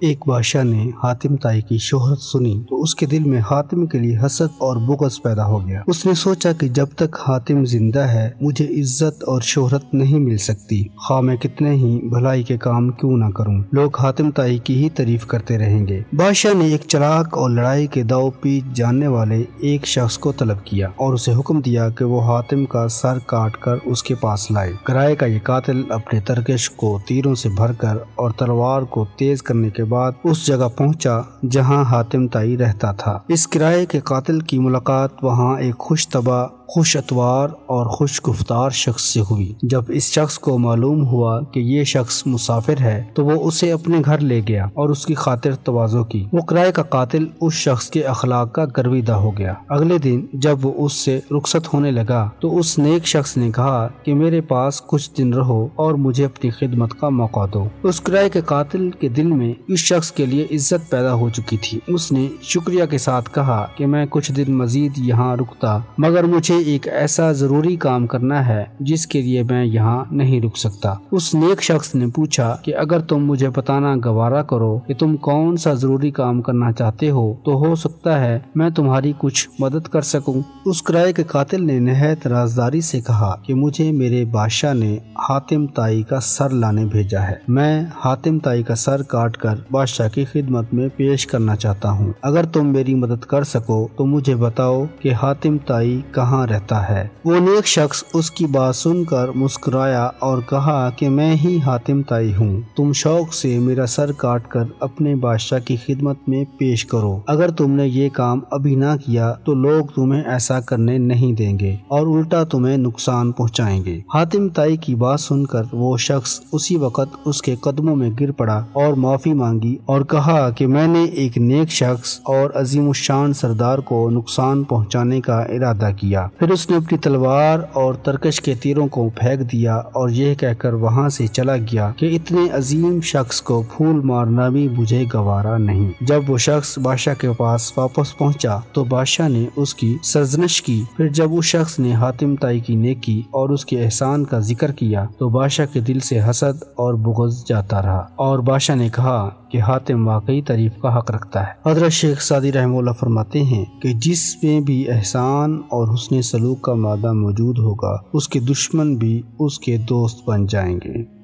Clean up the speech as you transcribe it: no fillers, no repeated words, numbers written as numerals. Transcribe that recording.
ایک بادشاہ نے حاتم طائی کی شہرت سنی تو اس کے دل میں حاتم کے لیے حسد اور بغض پیدا ہو گیا۔ اس نے سوچا کہ جب تک حاتم زندہ ہے مجھے عزت اور شہرت نہیں مل سکتی، خواہ میں کتنے ہی بھلائی کے کام کیوں نہ کروں، لوگ حاتم طائی کی ہی تعریف کرتے رہیں گے۔ بادشاہ نے ایک چلاک اور لڑائی کے داؤ پیچ جاننے والے ایک شخص کو طلب کیا اور اسے حکم دیا کہ وہ حاتم کا سر کاٹ کر اس کے پاس لائے۔ کرائے کا یہ قاتل اپنے ترکش کو تیروں سے بھر کر اور تلوار کو تیز کرنے کے بعد اس جگہ پہنچا جہاں حاتم طائی رہتا تھا۔ اس کرائے کے قاتل کی ملاقات وہاں ایک خوش طبع، خوش اتوار اور خوش گفتار شخص سے ہوئی۔ جب اس شخص کو معلوم ہوا کہ یہ شخص مسافر ہے تو وہ اسے اپنے گھر لے گیا اور اس کی خاطر تواضع کی۔ وہ کرائے کا قاتل اس شخص کے اخلاق کا گرویدہ ہو گیا۔ اگلے دن جب وہ اس سے رخصت ہونے لگا تو اس نیک شخص نے کہا کہ میرے پاس کچھ دن رہو اور مجھے اپنی خدمت کا موقع دو۔ اس کرائے کے قاتل کے دل میں اس شخص کے لیے عزت پیدا ہو چکی تھی۔ اس نے شکریہ کے ساتھ کہا کہ میں کچھ دن مزید یہاں رکتا، مگر مجھے ایک ایسا ضروری کام کرنا ہے جس کے لیے میں یہاں نہیں رک سکتا۔ اس نیک شخص نے پوچھا کہ اگر تم مجھے بتانا گوارا کرو کہ تم کون سا ضروری کام کرنا چاہتے ہو تو ہو سکتا ہے میں تمہاری کچھ مدد کر سکوں۔ اس کرائے کے قاتل نے نہایت رازداری سے کہا کہ مجھے میرے بادشاہ نے حاتم طائی کا سر لانے بھیجا ہے۔ میں حاتم طائی کا سر کاٹ کر بادشاہ کی خدمت میں پیش کرنا چاہتا ہوں۔ اگر تم میری مدد کر سکو تو مجھے بتاؤ کہ حاتم طائی کہاں رہتا ہے۔ وہ نیک شخص اس کی بات سن کر مسکرایا اور کہا کہ میں ہی حاتم طائی ہوں۔ تم شوق سے میرا سر کاٹ کر اپنے بادشاہ کی خدمت میں پیش کرو۔ اگر تم نے یہ کام ابھی نہ کیا تو لوگ تمہیں ایسا کرنے نہیں دیں گے اور الٹا تمہیں نقصان پہنچائیں گے۔ حاتم طائی کی بات سن کر وہ شخص اسی وقت اس کے قدموں میں گر پڑا اور معافی مانگی اور کہا کہ میں نے ایک نیک شخص اور عظیم الشان سردار کو نقصان پہنچانے کا ارادہ کیا۔ پھر اس نے اپنی تلوار اور ترکش کے تیروں کو پھینک دیا اور یہ کہہ کر وہاں سے چلا گیا کہ اتنے عظیم شخص کو پھول مارنا بھی مجھے گوارا نہیں۔ جب وہ شخص بادشاہ کے پاس واپس پہنچا تو بادشاہ نے اس کی سرزنش کی۔ پھر جب اس شخص نے حاتم طائی کی نیکی اور اس کے احسان کا ذکر کیا تو بادشاہ کے دل سے حسد اور بغض جاتا رہا اور بادشاہ نے کہا کہ حاتم واقعی تعریف کا حق رکھتا ہے۔ حضرت شیخ سعدی رحمہ اللہ فرماتے ہیں کہ جس میں بھی احسان اور حسن سلوک کا مادہ موجود ہوگا اس کے دشمن بھی اس کے دوست بن جائیں گے۔